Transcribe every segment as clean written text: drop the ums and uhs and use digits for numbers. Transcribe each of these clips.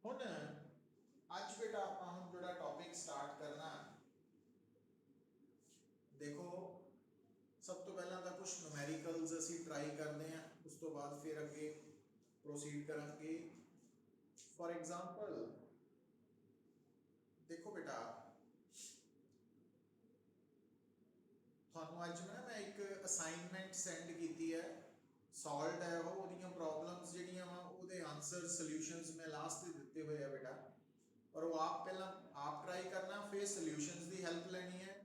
हुण अज बेटा आपां हुण जोड़ा टॉपिक स्टार्ट करना, देखो सब तो पहला तो कुछ नुमैरिकल्स असी ट्राई करते हैं, उस तो बाद फिर अगे प्रोसीड करांगे। फॉर एग्जांपल देखो बेटा, थानू अज मैं एक असाइनमेंट सेंड की है, सॉल्व है वो प्रॉब्लम्स जिहड़ियां वा उहदे आंसर सॉल्यूशंस मैं लास्ट ते दिते हुए है बेटा, और वो आप पहला आप ट्राई करना, फिर सॉल्यूशंस की हेल्प लेनी है,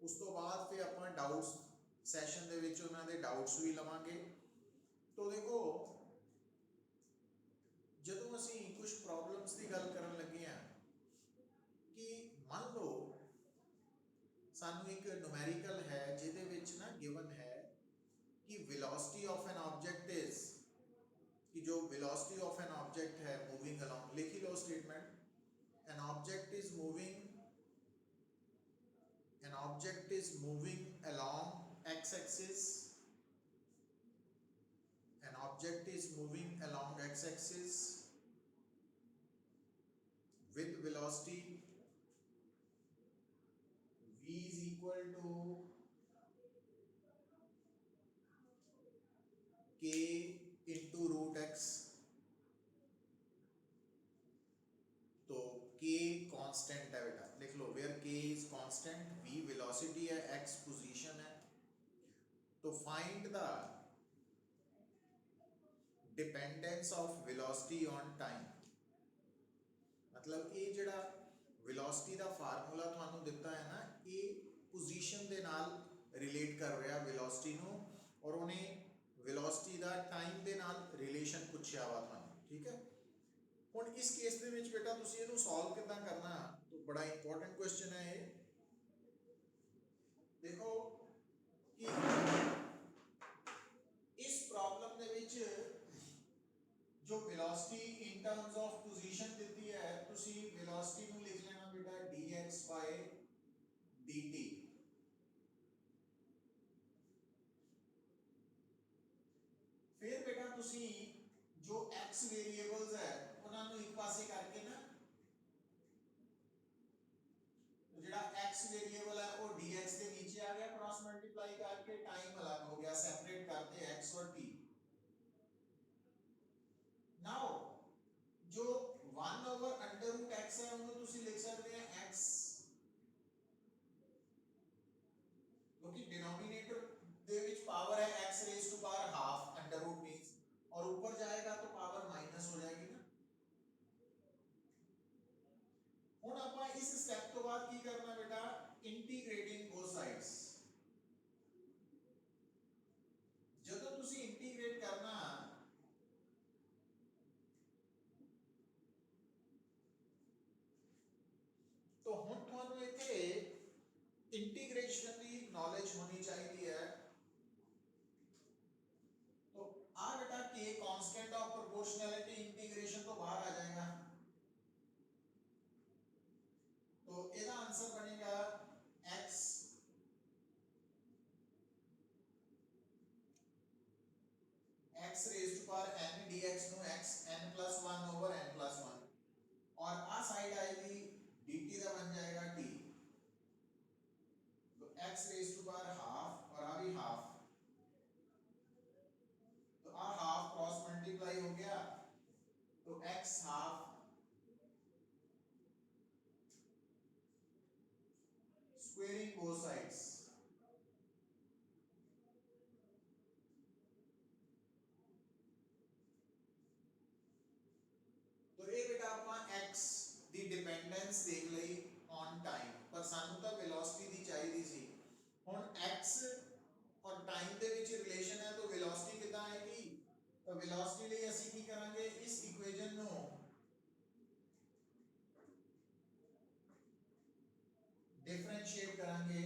उस तो बाद फिर आपां डाउट्स सैशन दे विच उन्हां दे डाउट्स भी लवांगे। तो देखो जदों असी कुछ प्रॉब्लम्स की गल करन लगे हैं कि मान लो सानू एक न्यूमेरिकल है जिहदे विच ना गिवन है कि velocity of an object is, कि जो वेलोसिटी ऑफ एन ऑब्जेक्ट है मूविंग अलोंग, लिख ही लो statement, an object is moving, an object is moving along x-axis, an object is moving along x-axis with velocity v is equal to k into root x। तो k constant है बेटा, लिख लो where k is constant, v velocity है, x position है। तो find the dependence of velocity on time, मतलब ये जड़ा वेलोसिटी का फार्मूला थानू दिता है ना, ये पोजीशन के नाल रिलेट कर रहा वेलोसिटी नू, और उन्हें वेलोसिटी का टाइम के नाल रिलेशन पूछा वा थानू, ठीक है। हुण इस केस दे विच बेटा तुसीं इहनूं सॉल्व किदां करना, तो बड़ा इंपॉर्टेंट क्वेश्चन है ये। देखो कि इस प्रॉब्लम दे विच जो velocity in terms of position दी है, तुसीं वेलोसिटी नूं लिख लेना बेटा dx by dt। फिर बेटा तुसीं जो x वेरिएबल्स है उन्हां नूं एक पासे करके ना, तो जिहड़ा x वेरिएबल है वो dx के नीचे आ गया, क्रॉस मल्टीप्लाई करके टाइम अलग हो गया, सेपरेट करते x और t। नाउ जो 1 ओवर अंडर रूट x है उन्हें तुसी लिख सकते हैं x, क्योंकि डिनोमिनेटर दे विच पावर है x raise to power half, under root means, और ऊपर जाएगा तो पावर माइनस हो जाएगी ना। हुण आपां इस स्टेप तो बाद की करना बेटा, इंटीग्रेटिंग बोथ साइड्स। जदों तुसी इंटीग्रेट करना तो हुण तुहानू इत्थे इंटीग्रेशन की नॉलेज होनी चाहिए है। तो आ बेटा के कांस्टेंट ऑफ प्रोपोर्शनैलिटी इंटीग्रेशन तो बाहर आ जाएगा, तो इसका आंसर बनेगा x x raise to power n dx no x n plus 1 over n plus 1, और आ साइड आएगी dt का बन जाएगा t, तो x raise to power half और आ भी हाफ, तो आ हाफ क्रॉस मल्टीप्लाई हो गया, तो x half squaring both sides. तो ये बेटा अपना x दी डिपेंडेंस देख लई ऑन टाइम, पर सानू तो वेलोसिटी दी चाहिए सी। हुण x और टाइम दे विच रिलेशन है, तो वेलोसिटी कितना आएगी, तो वेलोसिटी लिए ਅਸੀਂ ਕੀ ਕਰਾਂਗੇ, इस इक्वेशन ਨੂੰ डिफरेंशिएट करांगे,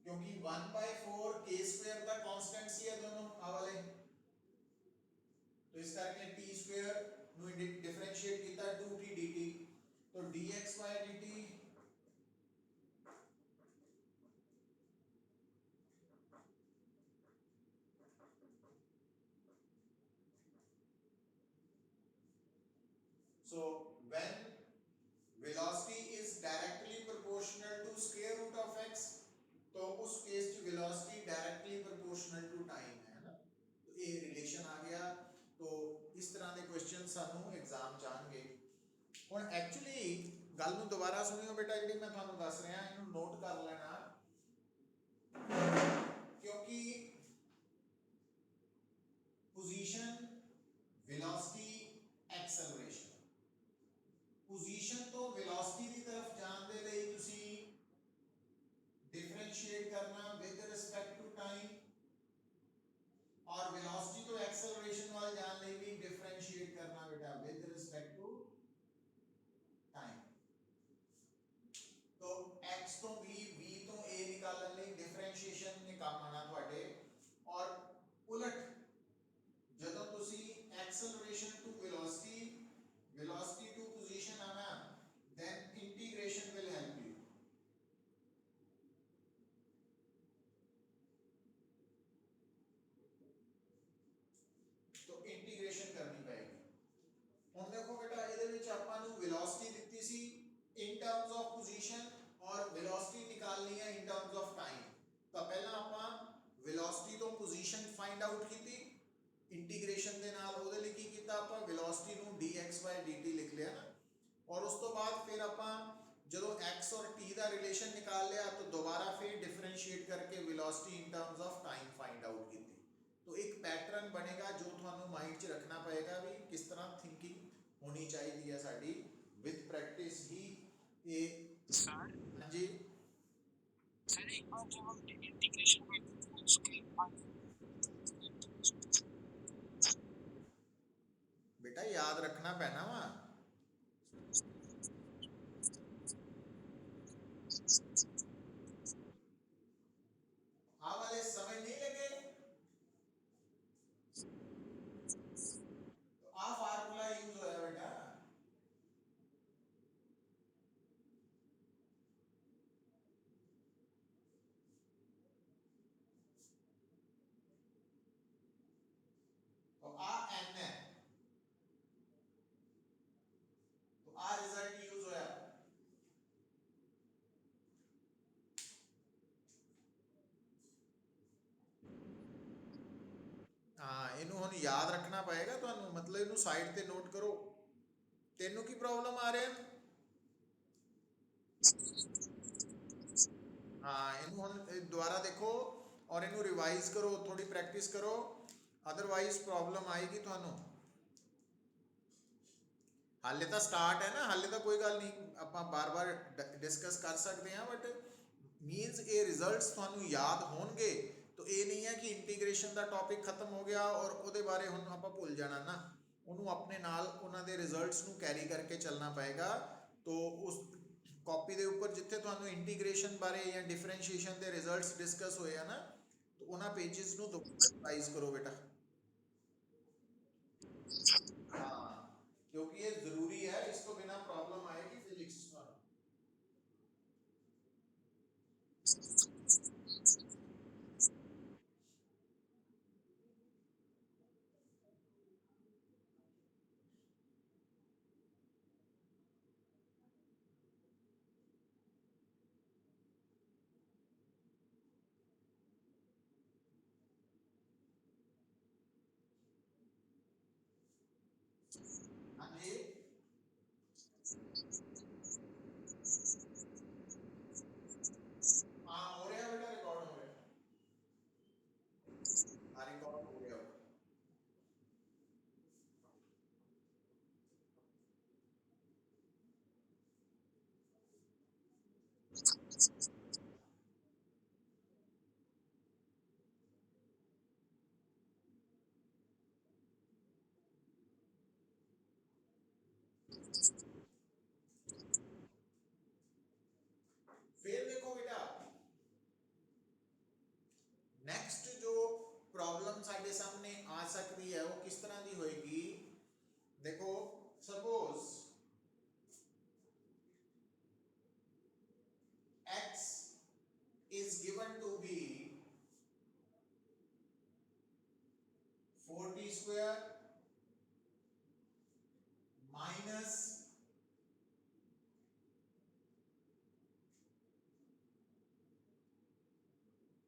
क्योंकि 1/4 k स्क्वायर का कांस्टेंट सी है दोनों आ वाले, तो इस करके t स्क्वायर ਨੂੰ डिफरेंशिएट किया 2t dt, तो dx by dt velocity directly proportional to time है ना, तो ये रिलेशन आ गया। तो इस तरह के क्वेश्चन सानू एग्जाम जाएंगे। हुण एक्चुअली गल नूं दोबारा सुनियो बेटा, जी मैं तुहानूं दस रहा इहनूं नोट कर लेना, क्योंकि पोजीशन, वेलोसिटी, एक्सेलरेशन, पोजीशन तो वेलोसिटी की तरफ जाने के लिए तुसी डिफरेंशिएट करना विद रिस्पेक्ट टू टाइम, और वेलोसिटी तो एक्सेलरेशन वाले जाने लिए भी डिफरेंशिएट करना बेटा विद रिस्पेक्ट टू टाइम। तो x तो v, v तो a निकालने लिए डिफरेंशिएशन ने काम आना ਤੁਹਾਡੇ। और उलट ਜਦੋਂ ਤੁਸੀਂ acceleration to velocity, velocity to position आना, then integration will help you। तो इंटीग्रेशन करनी पड़ेगी। ਹੁਣ देखो बेटा ਇਹਦੇ ਵਿੱਚ ਆਪਾਂ ਨੂੰ वेलोसिटी ਦਿੱਤੀ ਸੀ in terms of position और वेलोसिटी निकालनी है in terms of time। तो पहला ਆਪਾਂ वेलोसिटी तो पोजीशन फाइंड आउट कीती, इंटीग्रेशन ਦੇ ਨਾਲ ਉਹਦੇ ਲਈ ਕੀ ਕੀਤਾ ਆਪਾਂ वेलोसिटी ਨੂੰ dx/dt लिख लिया ना, और उस तो बाद फिर ਆਪਾਂ ਜਦੋਂ x और t ਦਾ ਰਿਲੇਸ਼ਨ ਨਿਕਾਲ ਲਿਆ तो दोबारा फिर डिफरेंशिएट करके velocity in terms of time find out कीती। तो एक पैटर्न बनेगा जो थानू माइंड च रखना पड़ेगा भी किस तरह थिंकिंग होनी चाहिए है साडी, विद प्रैक्टिस ही ये। सर हाँ जी सर, एक बार जब हम इंटीग्रेशन में उसके बेटा याद रखना पैना वा, आ वाले समझ नहीं लगे। तो आ फार्मूला यूज होया बेटा, तो आ n है, तो आ रिजल्ट यूज होया। हाँ इनू हुण याद रखना पड़ेगा तुहानू, मतलब इनू साइड ते नोट करो। तेनू की प्रॉब्लम आ रहा है? हाँ इनू हुण दोबारा देखो और इनू रिवाइज करो, थोड़ी प्रैक्टिस करो, अदरवाइज प्रॉब्लम आएगी तुहानू। हाले तो स्टार्ट है ना, हाले तो कोई गल नहीं, आप बार बार डिस्कस कर सकते हैं, बट मीनस ये रिजल्ट्स तुहानू याद होंगे। तो ये नहीं है कि इंटीग्रेशन का टॉपिक खत्म हो गया और ਉਹਦੇ बारे हुण ਆਪਾਂ भुल जाना ना, ਉਹਨੂੰ अपने नाल ਉਹਨਾਂ ਦੇ रिजल्ट्स ਨੂੰ कैरी करके चलना पएगा। तो उस कॉपी के उपर जिथे तुहानू इंटीग्रेशन बारे या डिफरेंशिएशन के रिजल्ट्स डिस्कस होए है ना, तो उन्होंने पेजेस ਨੂੰ रिवाइज करो बेटा। हाँ क्योंकि ये जरूरी है, इसको बिना प्रॉब्लम आएगी फिजिक्स में। हाँ जी हाँ हो रहा है बेटा, रिकॉर्ड हो रहा है, हाँ रिकॉर्ड हो गया। फिर देखो बेटा नेक्स्ट जो प्रॉब्लम साडे सामने आ सकती है वो किस तरह की होएगी। देखो suppose x is given to be 4t square minus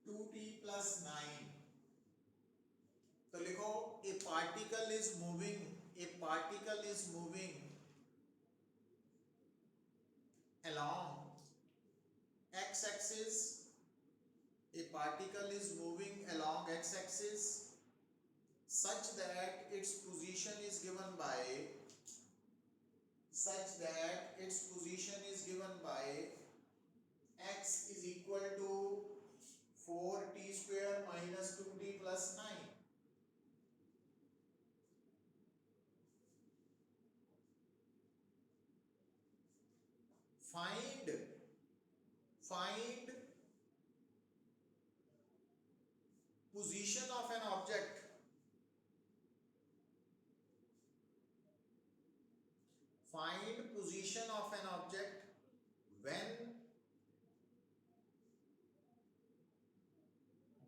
2t particle is moving along x axis. A particle is moving along x axis such that its position is given by x is equal to 4t square minus 2t plus 9. Find position of an object. Find position of an object when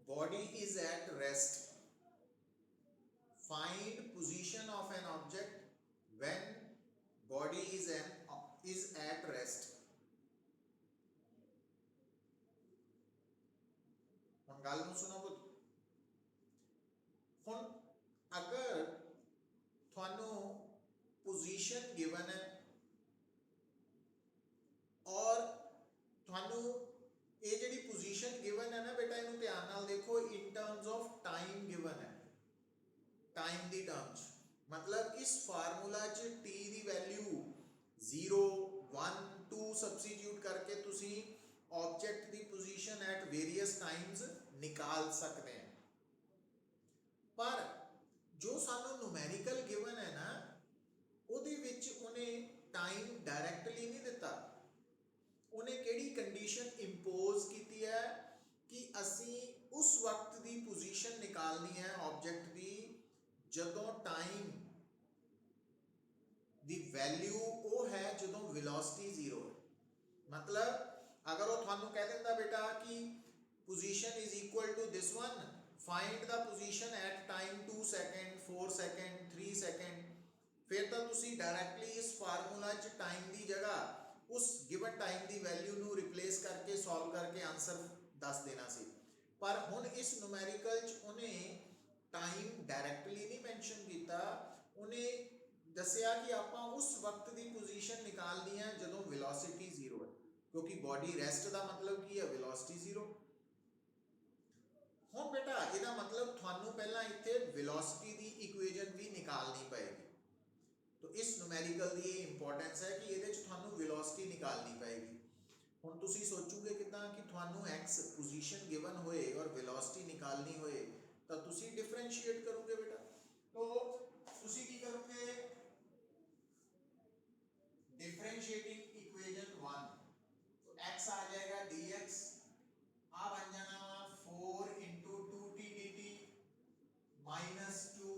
body is at rest. Find position of an object when body is at rest. ਹੁਣ ਗੱਲ ਨੂੰ ਸੁਣੋ ਪੁੱਤ। ਹੁਣ ਅਗਰ ਤੁਹਾਨੂੰ position given है और ਤੁਹਾਨੂੰ ਇਹ ਜਿਹੜੀ पोजीशन गिवन है ना बेटा, ਇਹਨੂੰ ਧਿਆਨ ਨਾਲ ਦੇਖੋ, in terms of time given है, time ਦੀ term ਚ, मतलब इस फार्मूला ਚ t ਦੀ वैल्यू 0 1 2 सब्स्टिट्यूट करके ਤੁਸੀਂ object the position at various times निकाल सकते हैं। पर जो सानू न्यूमेरिकल गिवन है ना, ਉਹਦੇ ਵਿੱਚ ਉਹਨੇ ਟਾਈਮ ਡਾਇਰੈਕਟਲੀ ਨਹੀਂ ਦਿੱਤਾ। ਉਹਨੇ ਕਿਹੜੀ ਕੰਡੀਸ਼ਨ ਇੰਪੋਜ਼ ਕੀਤੀ ਹੈ ਕਿ ਅਸੀਂ ਉਸ ਵਕਤ ਦੀ ਪੋਜੀਸ਼ਨ ਨਿਕਾਲਣੀ ਹੈ ਆਬਜੈਕਟ ਦੀ ਜਦੋਂ ਟਾਈਮ ਦੀ ਵੈਲਿਊ ਉਹ ਹੈ ਜਦੋਂ ਵੈਲੋਸਿਟੀ 0 ਹੈ। मतलब अगर वो थानू कह दिंदा बेटा कि position is equal to this one, find the position at time 2 second 4 second 3 second, फिर तो तुसी डायरेक्टली इस फार्मूला च टाइम की जगह उस गिवन टाइम की वैल्यू नू रिप्लेस करके सॉल्व करके आंसर दस देना सी। पर हुण इस न्यूमेरिकल च उन्हें टाइम डायरेक्टली नहीं मैंशन किया, उन्हें दसिया कि आपां उस वक्त की पोजीशन निकालनी है जदों वेलोसिटी 0 है, क्योंकि बॉडी रेस्ट का मतलब की है वेलोसिटी 0। हुण बेटा इहदा मतलब थानू पहला इत्थे वेलोसिटी की इक्वेजन भी निकालनी पएगी। तो इस न्यूमेरिकल की इंपॉर्टेंस है कि इहदे च थानू वेलोसिटी निकालनी पएगी। हुण तुसी सोचोगे किदां कि थानू एक्स पोजीशन गिवन होए और वेलोसिटी निकालनी होए तो तुसी डिफरेंशिएट करोगे बेटा। तो तुसी की करोगे, डिफरेंशिएटिंग इक्वेजन 1, तो x आ जाएगा dx, आ बन जाना 4 into 2t dt minus 2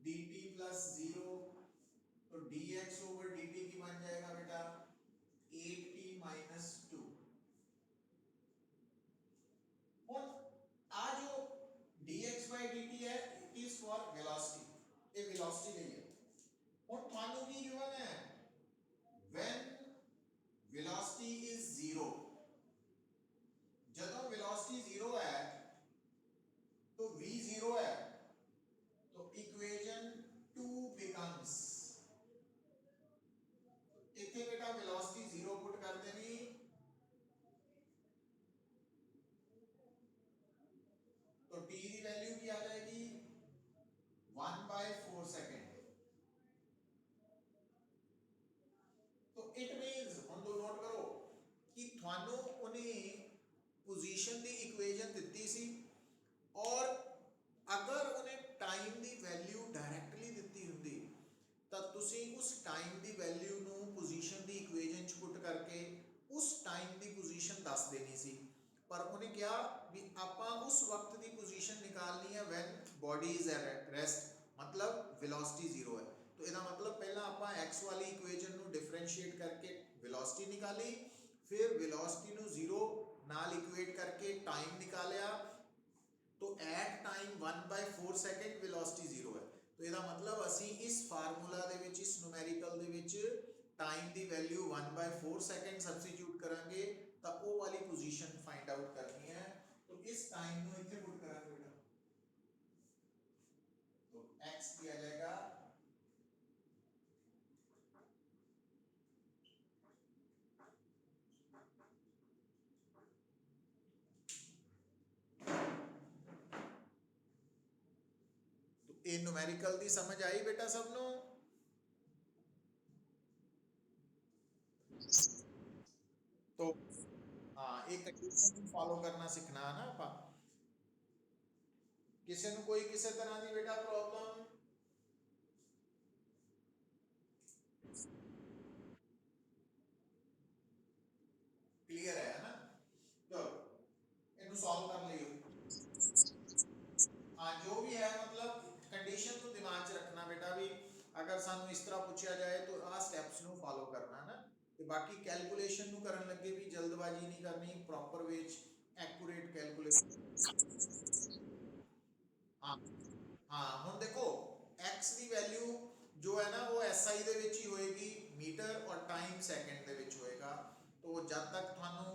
dt plus 0, तो dx over dt की बन जाएगा बेटा 8t minus 2। और आ जो dx by dt है it is for velocity, ये velocity नहीं है। और थानू की गिवन है when velocity is 0, जब velocity 0 है तो v 0 है, तो इक्वेशन 2 becomes, इतने बेटा वेलोसिटी 0 पुट कर देनी, तो t की वैल्यू की आ जाएगी 1/4 सेकेंड। तो इट मींस हम दो नोट करो कि थानू उन्हें पोजीशन की इक्वेजन दी सी और अगर उन्हें टाइम की वैल्यू डायरेक्टली दी होंदी तो तुसी उस टाइम की वैल्यू नू पोजीशन की इक्वेजन च पुट करके उस टाइम की पोजीशन दस देनी सी। पर उन्हें क्या भी आपां उस वक्त की पोजीशन निकालनी है when body is at rest, मतलब वेलोसिटी 0 है। तो इसका मतलब पहला आपां x वाली इक्वेजन नू डिफरेंशिएट करके वेलोसिटी निकाली, फिर वेलोसिटी नू 0 नाल इक्वेट करके टाइम निकालिया, तो एट टाइम 1/4 सेकेंड वेलोसिटी 0 है। तो इसका मतलब असी इस फार्मूला दे विच, इस न्यूमेरिकल दे विच टाइम की वैल्यू 1/4 सेकेंड सब्स्टिट्यूट करांगे तो वो वाली पोजीशन फाइंड आउट करनी है। तो इस टाइम नू इत्थे पुट करांगे बेटा, x दिया जाएगा ਇਹ ਨੂਮੈਰੀਕਲ ਦੀ ਸਮਝ ਆਈ ਬੇਟਾ ਸਭ ਨੂੰ तो हाँ एक कंडीशन फॉलो करना सीखना है ना ਆਪਾਂ ਕਿਸੇ ਨੂੰ ਕੋਈ ਕਿਸੇ ਤਰ੍ਹਾਂ ਦੀ ਬੇਟਾ ਪ੍ਰੋਬਲਮ क्लियर है ना चलो ਇਹਨੂੰ सॉल्व कर लियो हाँ जो भी है मतलब कंडीशन को दिमाग च रखना बेटा भी अगर सानू इस तरह पूछा जाए तो आ स्टेप्स नु फॉलो करना है ना ਤੇ ਬਾਕੀ ਕੈਲਕੂਲੇਸ਼ਨ ਨੂੰ ਕਰਨ ਲੱਗੇ ਵੀ ਜਲਦਬਾਜ਼ੀ ਨਹੀਂ ਕਰਨੀ ਪ੍ਰੋਪਰ ਵੇ ਚ ਐਕੂਰੇਟ ਕੈਲਕੂਲੇਸ਼ਨ हाँ हाँ ਹੁਣ ਦੇਖੋ x ਦੀ ਵੈਲਿਊ ਜੋ ਹੈ ਨਾ ਉਹ SI ਦੇ ਵਿੱਚ ਹੀ ਹੋਏਗੀ ਮੀਟਰ ਔਰ ਟਾਈਮ ਸੈਕਿੰਡ ਦੇ ਵਿੱਚ ਹੋਏਗਾ तो जब तक ਤੁਹਾਨੂੰ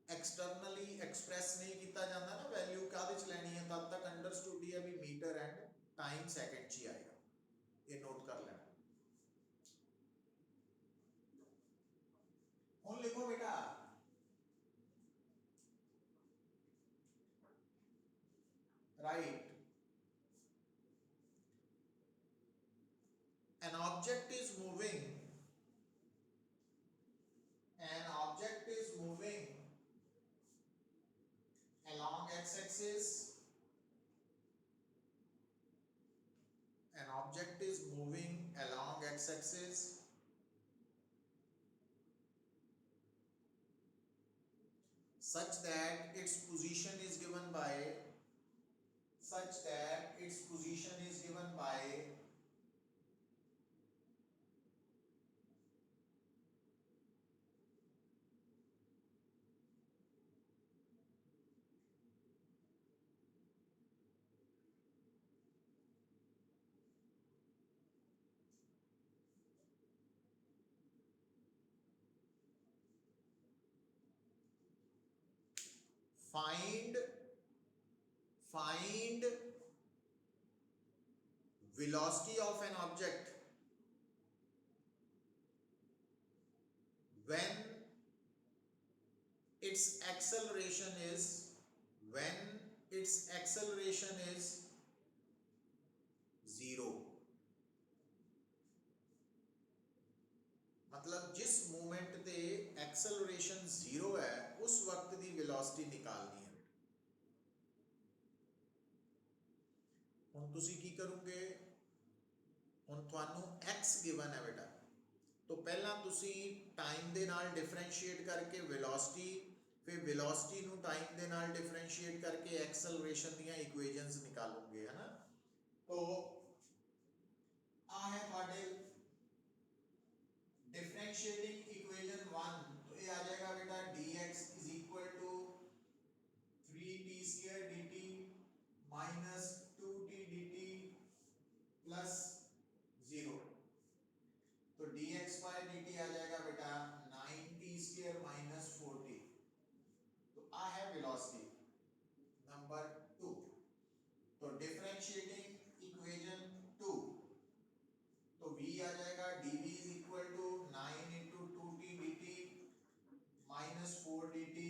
एक्सटर्नली एक्सप्रेस नहीं किया जाता ना वैल्यू काहदे च लैनी है तब तक अंडरस्टूड ही है भी मीटर एंड टाइम सेकंड च ही आएगा ये नोट कर लेना हुन लिखो बेटा right an object is moving along x-axis an object is moving along x-axis such that its position is given by find velocity of an object when its acceleration is zero मतलब जिस moment ते acceleration zero है उस वक्त the velocity निकालनी है ਹੁਣ ਤੁਸੀਂ ਕੀ ਕਰੋਗੇ ਹੁਣ ਤੁਹਾਨੂੰ x ਗਿਵਨ ਹੈ ਬੇਟਾ तो पहला तुसी टाइम दे नाल डिफरेंशिएट करके वेलोसिटी फिर वेलोसिटी नु टाइम दे नाल डिफरेंशिएट करके एक्सेलरेशन दियां इक्वेशंस निकालोगे है ना तो आ है ਤੁਹਾਡੇ डिफरेंशिएटिंग इक्वेशन 1 तो ये आ जाएगा बेटा dx is equal to 3t square dt minus 2t dt plus 0 तो dx by dt आ जाएगा बेटा 9t square minus 4t तो आ है वेलोसिटी नंबर 2 तो डिफरेंशिएटिंग इक्वेशन 2 तो v आ जाएगा dv is equal to 9 into 2t dt minus 4 dt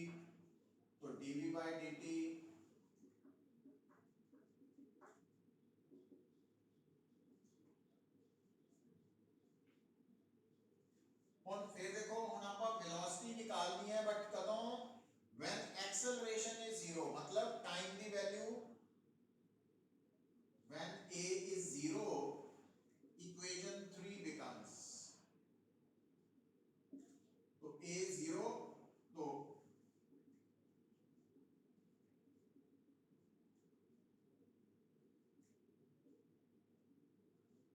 तो dv by dt और फिर देखो ਹੁਣ ਆਪਾਂ वेलोसिटी निकालनी है बट कदों when acceleration is 0 मतलब time the value when a is 0 equation 3 becomes तो a 0 तो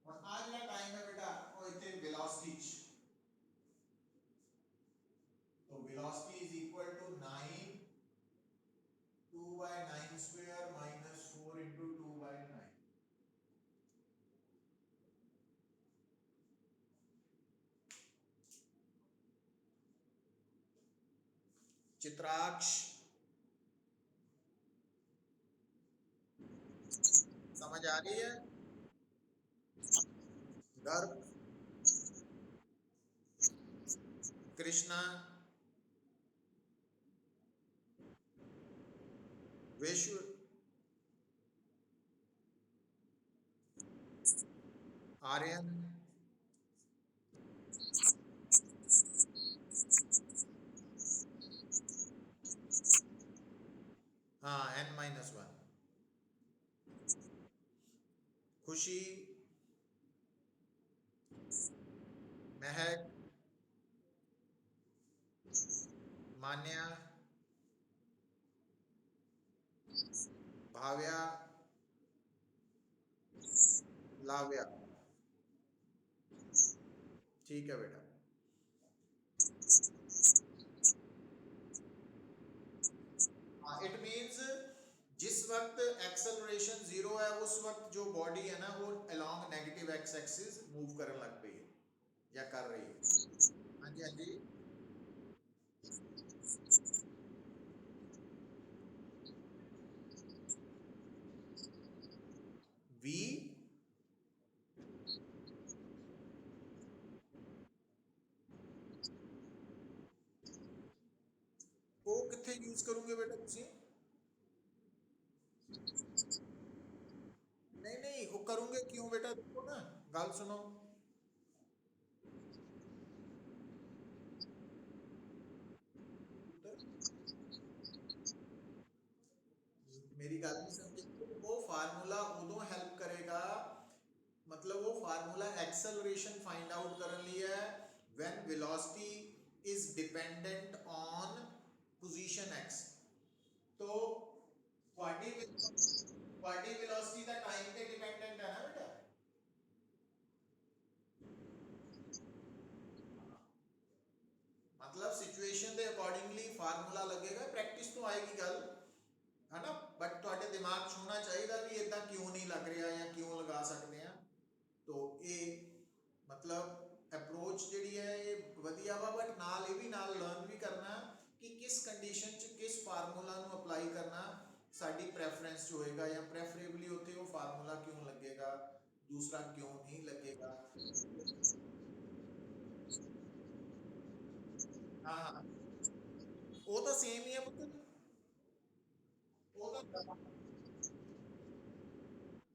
और आज का टाइम है बेटा वो इतने वेलोसिटी तो velocity is equal to 9 2 by 9 square minus 4 into 2 by 9 Chitraksha समझ आ रही है गर्भ, कृष्णा, विश्व, आर्यन, हाँ n-1, खुशी, महक, मान्या, भाव्या, लाव्या। ठीक है बेटा। इट मीन्स जिस वक्त एक्सेलरेशन जीरो है उस वक्त जो बॉडी है ना वो along negative x axis move करने लग पई है या कर रही है। हाँ जी हाँ जी। वी को कितने यूज करोगे बेटा तुसी? नहीं नहीं वो करोगे क्यों बेटा, देखो ना, गल सुनो। मेरी गल नहीं समझे, वो फार्मूला उदों हेल्प करेगा, मतलब वो फार्मूला एक्सेलरेशन फाइंड आउट करने लिए है when velocity is dependent on position x. तो ਤੁਹਾਡੀ velocity ਦਾ ਟਾਈਮ ਤੇ ਡਿਪੈਂਡੈਂਟ ਹੈ ਨਾ ਬੇਟਾ। मतलब सिचुएशन ਦੇ ਅਕੋਰਡਿੰਗਲੀ ਫਾਰਮੂਲਾ ਲੱਗੇਗਾ, ਪ੍ਰੈਕਟਿਸ ਤੋਂ ਆਏਗੀ ਗੱਲ, है ना। बट ਤੁਹਾਡੇ ਦਿਮਾਗ 'ਚ ਹੋਣਾ ਚਾਹੀਦਾ ਵੀ ਇਦਾਂ ਕਿਉਂ ਨਹੀਂ ਲੱਗ ਰਿਹਾ ਜਾਂ ਕਿਉਂ ਲਗਾ ਸਕਦੇ ਆ। तो ये मतलब अप्रोच ਜਿਹੜੀ ਹੈ ਇਹ ਵਧੀਆ ਵਾ, ਬਟ ਨਾਲ ਇਹ ਵੀ ਨਾਲ ਲਰਨ ਵੀ ਕਰਨਾ ਕਿ ਕਿਸ ਕੰਡੀਸ਼ਨ 'ਚ ਕਿਸ ਫਾਰਮੂਲਾ ਨੂੰ ਅਪਲਾਈ ਕਰਨਾ ਸਾਡੀ ਪ੍ਰੈਫਰੈਂਸ 'ਚ ਹੋਏਗਾ, ਜਾਂ ਪ੍ਰੈਫਰੇਬਲੀ ਉੱਥੇ ਉਹ ਫਾਰਮੂਲਾ ਕਿਉਂ ਲੱਗੇਗਾ, ਦੂਸਰਾ ਕਿਉਂ ਨਹੀਂ ਲੱਗੇਗਾ। ਹਾਂ ਹਾਂ ਉਹ ਤਾਂ ਸੇਮ ਹੀ ਹੈ ਪੁੱਤ, ਉਹ ਤਾਂ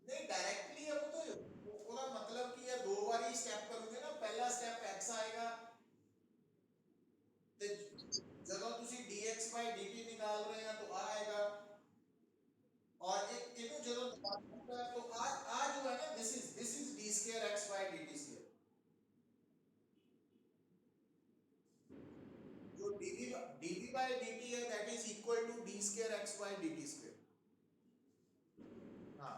नहीं डायरेक्टली है वो तो, ਉਹਦਾ मतलब ਕੀ ਹੈ, ਦੋ ਵਾਰੀ ਸਟੈਪ ਕਰੋਗੇ ਨਾ, ਪਹਿਲਾ ਸਟੈਪ x ਆਏਗਾ ਤੇ ਜਦੋਂ ਤੁਸੀਂ dx dt निकाल रहे हैं तो आ आएगा, और एक इनको ਜਦੋਂ निकालना है तो आ जो है ना, this is d square x by dt square, जो dv by dt है that is equal to d square x by dt square। हाँ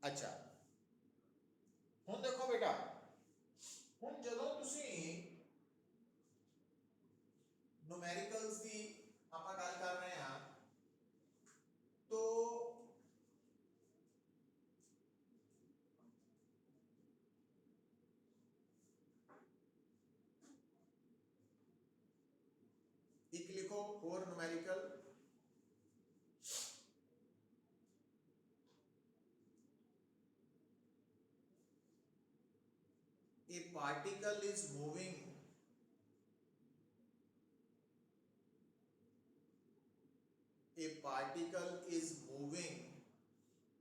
अच्छा, ਹੁਣ ਦੇਖੋ ਬੇਟਾ, ਹੁਣ ਜਦੋਂ ਤੁਸੀਂ न्यूमेरिकल्स ਦੀ ਆਪਾਂ ਗੱਲ ਕਰ ਰਹੇ ਹਾਂ, तो एक लिखो और numerical, a particle is moving, a particle is moving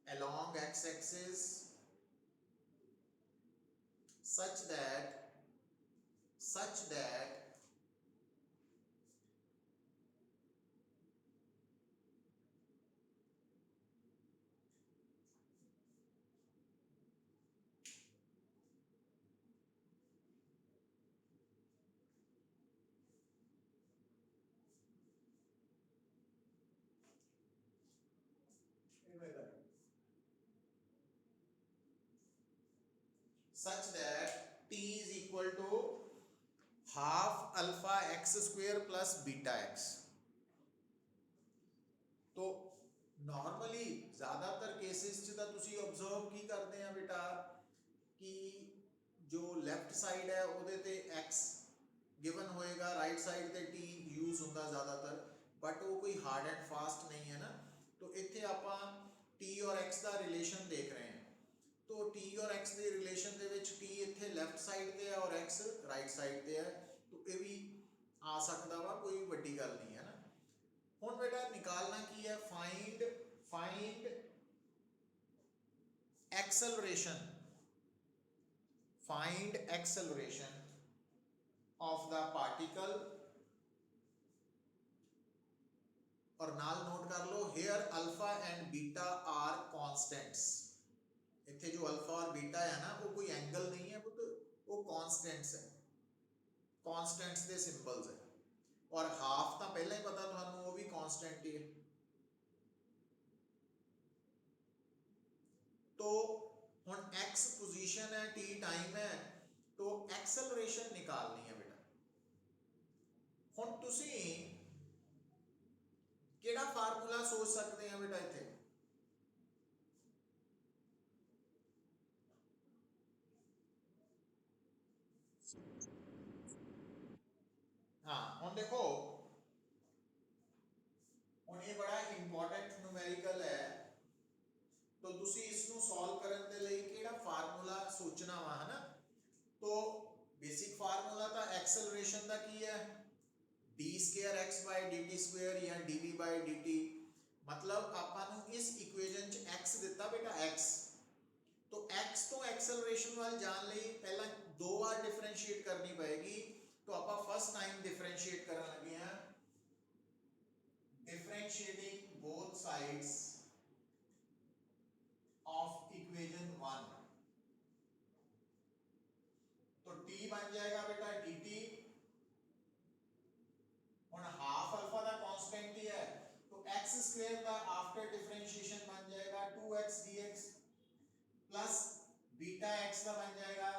along x axis such that t is equal to half alpha x square plus beta x। तो नॉर्मली ज़्यादातर केसेस 'ਚ ਤਾਂ ਤੁਸੀਂ ਆਬਜ਼ਰਵ ਕੀ ਕਰਦੇ ਆ ਬੇਟਾ ਕਿ ਜੋ ਲੈਫਟ ਸਾਈਡ ਹੈ ਉਹਦੇ ਤੇ x ਗਿਵਨ ਹੋਏਗਾ, ਰਾਈਟ ਸਾਈਡ ਤੇ t ਯੂਜ਼ ਹੁੰਦਾ ਜ਼ਿਆਦਾਤਰ, ਬਟ ਉਹ ਕੋਈ ਹਾਰਡ ਐਂਡ ਫਾਸਟ ਨਹੀਂ ਹੈ ਨਾ। तो ਇੱਥੇ ਆਪਾਂ t और x ਦਾ ਰਿਲੇਸ਼ਨ ਦੇਖ ਰਹੇ ਹਾਂ। तो t और x ਦੇ ਰਿਲੇਸ਼ਨ ਦੇ ਵਿੱਚ t ਇੱਥੇ ਲੈਫਟ ਸਾਈਡ ਤੇ ਹੈ ਔਰ x ਰਾਈਟ ਸਾਈਡ ਤੇ ਹੈ, तो ਇਹ ਵੀ ਆ ਸਕਦਾ ਵਾ, ਕੋਈ ਵੱਡੀ ਗੱਲ ਨਹੀਂ ਹੈ ਨਾ। ਹੁਣ ਬੇਟਾ ਨਿਕਾਲਣਾ ਕੀ ਹੈ, find acceleration, find acceleration of the particle, और नाल नोट कर लो here alpha and beta are constants. इत्थे जो अल्फा और बीटा है ना वो कोई एंगल नहीं है पुत्र, वो कांस्टेंट्स है, कांस्टेंट्स दे सिंबल्स है। और हाफ तो पहले ही पता तुहानू वो भी कांस्टेंट ही है। तो हुण x पोजीशन है, t टाइम है, तो एक्सेलरेशन निकालनी है बेटा। हुण तुसी केड़ा फार्मूला सोच सकते हैं बेटा इत्थे, हाँ हुण देखो, हुण ये बड़ा इंपॉर्टेंट न्यूमेरिकल है, तो तुसी इसनू सॉल्व करन दे लई केड़ा फार्मूला सोचना वा, है ना। तो बेसिक फार्मूला तो एक्सेलरेशन दा की है, d square x by dt square या dv बाय dt। मतलब आपां नू इस इक्वेशन च x दिता बेटा x, तो x तो एक्सेलरेशन वाल जान लई पहला दो बार डिफरेंशिएट करनी पड़ेगी। तो आपां फर्स्ट टाइम डिफरेंशिएट करन लगे हैं, differentiating both sides of equation 1। तो t बन जाएगा बेटा dt, और हाफ अल्फा का कांस्टेंट ही है, तो x स्क्वायर का आफ्टर डिफरेंशिएशन बन जाएगा 2x dx plus beta x का बन जाएगा।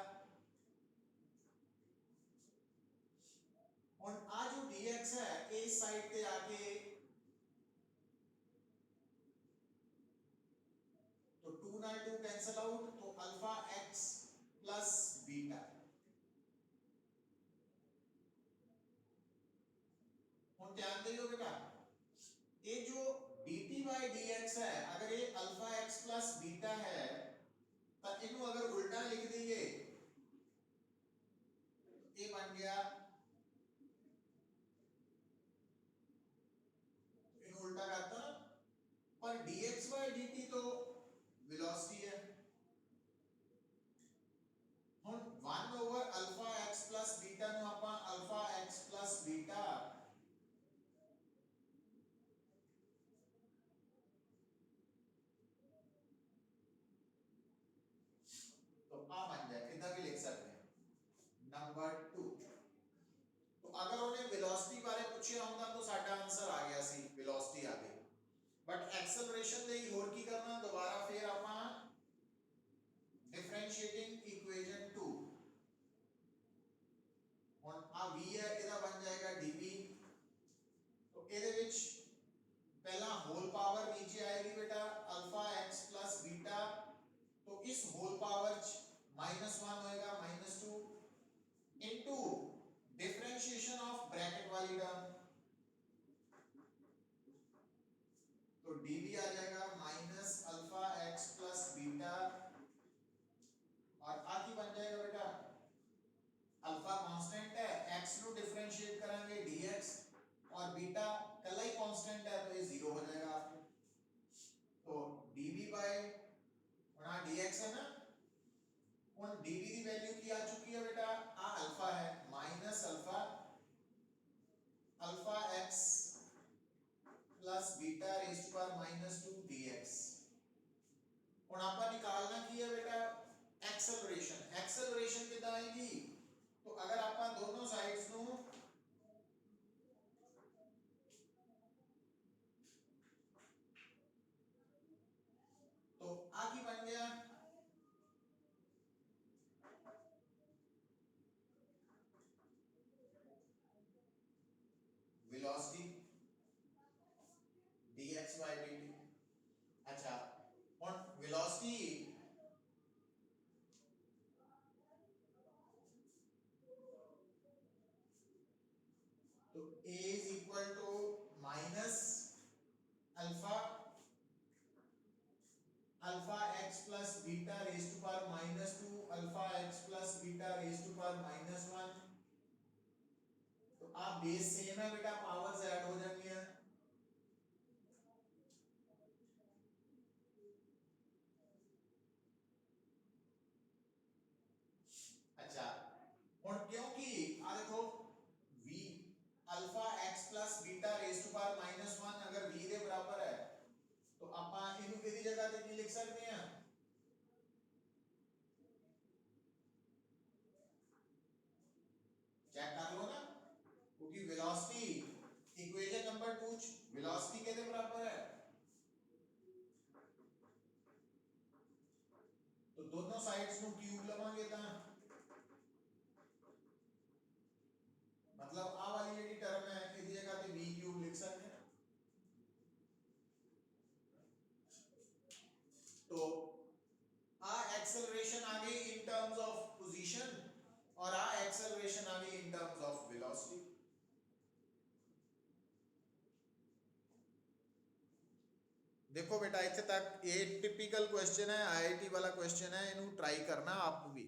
और आ जो dx है इस साइड पे आके, तो 2 ना 2 कैंसिल आउट, तो अल्फा x प्लस बीटा। और ध्यान दियो बेटा, ये जो dt बाय dx है, अगर ये अल्फा x प्लस बीटा है तो इनको अगर उल्टा लिख दीजिए तो ये बन गया, इनको उल्टा करता ना, पर dx बाय dt तो वेलोसिटी है। ਹੁਣ 1 over alpha x plus beta ਨੂੰ ਆਪਾਂ अल्फा x प्लस बीटा तो आ बन जाए, इधर भी लिख सकते हैं नंबर 2। तो अगर उन्हें वेलोसिटी बारे पूछया होंदा तो साडा आंसर आ गया सी, वेलोसिटी आ गई। बट एक्सेलरेशन दे ही होर की करना, दोबारा फिर ਆਪਾਂ डिफरेंशिएटिंग इक्वेशन 2। ਹੁਣ ਆ v है, ਇਹਦਾ बन जाएगा dv। तो ਇਹਦੇ ਵਿੱਚ पहला होल पावर नीचे आएगी बेटा अल्फा x प्लस बीटा, तो इस होल पावर -1 होएगा -2 इनटू डिफरेंशिएशन ऑफ ब्रैकेट वाली टर्म, तो dv आ जाएगा minus alpha x plus beta, और आ की बन जाएगा बेटा अल्फा कांस्टेंट है, x नु डिफरेंशिएट करेंगे dx, और बीटा कला ही कांस्टेंट है तो ये 0 हो जाएगा आपको। तो dv बाय और dx है ना, और dv की वैल्यू की आ चुकी है बेटा, आ अल्फा है minus alpha alpha x plus beta raise to power -2 dx। और आपका निकालना की है बेटा एक्सेलरेशन। एक्सेलरेशन कितना आएगी, तो अगर आपका दोनों साइड्स नु तो आगे बन गया वेलोसिटी dx by dt। अच्छा, और velocity alpha x plus beta raise to power -2 alpha x plus beta raise to power -1। तो आप बेस सेम है बेटा, पावर्स ऐड हो जाएंगी। अच्छा, और क्योंकि आ देखो v alpha x plus beta raise to power -1 अगर v ਦੇ ਬਰਾਬਰ ਹੈ तो ਆਪਾਂ ਇਹਨੂੰ ਕਿਹਦੀ ਜਗ੍ਹਾ ਤੇ ਕੀ ਲਿਖ ਸਕਦੇ ਹਾਂ? चेक कर लो ना, क्योंकि वेलोसिटी इक्वेशन नंबर 2 वेलोसिटी किसके बराबर है? तो दोनों साइड्स नु क्यूब लवांगे ता मतलब आ वाली जेडी टर्म है इसकी जगह पे v क्यूब लिख सकते हैं। तो आ एक्सेलरेशन आ गई इन टर्म्स ऑफ पोजीशन और आ एक्सेलरेशन आ गई इन टर्म्स ऑफ वेलोसिटी। देखो बेटा इतने तक ये टिपिकल क्वेश्चन है, आईआईटी वाला क्वेश्चन है, इन्हें ट्राई करना आप भी।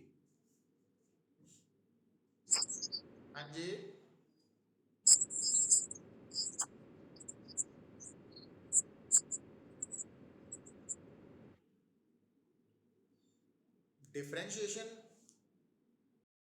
हाँ जी, डिफरेंशिएशन